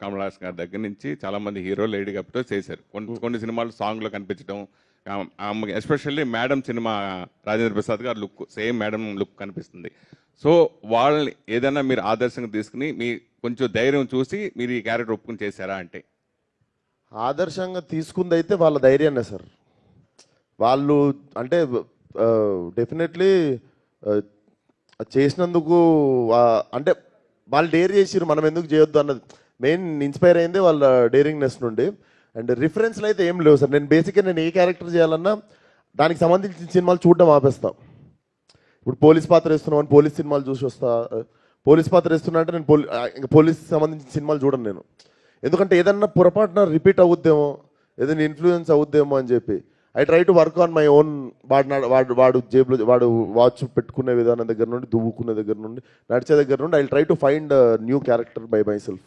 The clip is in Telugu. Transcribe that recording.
కమల్ హాసన్ గారి దగ్గర నుంచి చాలా మంది హీరో లేడీ గారితో చేశారు. కొన్ని సినిమాలు సాంగ్లో కనిపించడం, especially madam cinema Rajendra Prasad గారు లుక్ సేమ్ మేడం లుక్ కనిపిస్తుంది. సో వాళ్ళని ఏదైనా మీరు ఆదర్శంగా తీసుకుని మీ కొంచెం ధైర్యం చూసి మీరు ఈ క్యారెక్టర్ ఒప్పుకుని చేశారా అంటే? ఆదర్శంగా తీసుకుంది అయితే వాళ్ళ ధైర్యాన్నే సార్. వాళ్ళు అంటే డెఫినెట్లీ చేసినందుకు అంటే వాళ్ళు డేర్ చేసిరు, మనం ఎందుకు చేయొద్దు అన్నది మెయిన్ ఇన్స్పైర్ అయింది వాళ్ళ డేరింగ్నెస్ నుండి. అండ్ రిఫరెన్స్లు అయితే ఏం లేవు సార్. నేను బేసిక్గా నేను ఏ క్యారెక్టర్ చేయాలన్నా దానికి సంబంధించిన సినిమాలు చూడడం ఆపేస్తాను. ఇప్పుడు పోలీస్ పాత్ర వేస్తున్నాం అని పోలీస్ సినిమాలు చూసి వస్తా. పోలీస్ పాత్ర వేస్తున్నా అంటే నేను పోలీస్ సంబంధించిన సినిమాలు చూడను నేను. ఎందుకంటే ఏదన్నా పొరపాటున రిపీట్ అవుద్దేమో, ఏదైనా ఇన్ఫ్లుయెన్స్ అవుద్దేమో అని చెప్పి I try to work on my own. వాడు జేబులో వాడు వాచ్ పెట్టుకునే విధానం దగ్గర నుండి, దువ్వుకునే దగ్గర నుండి, నడిచే దగ్గర నుండి I try to find new character by my self.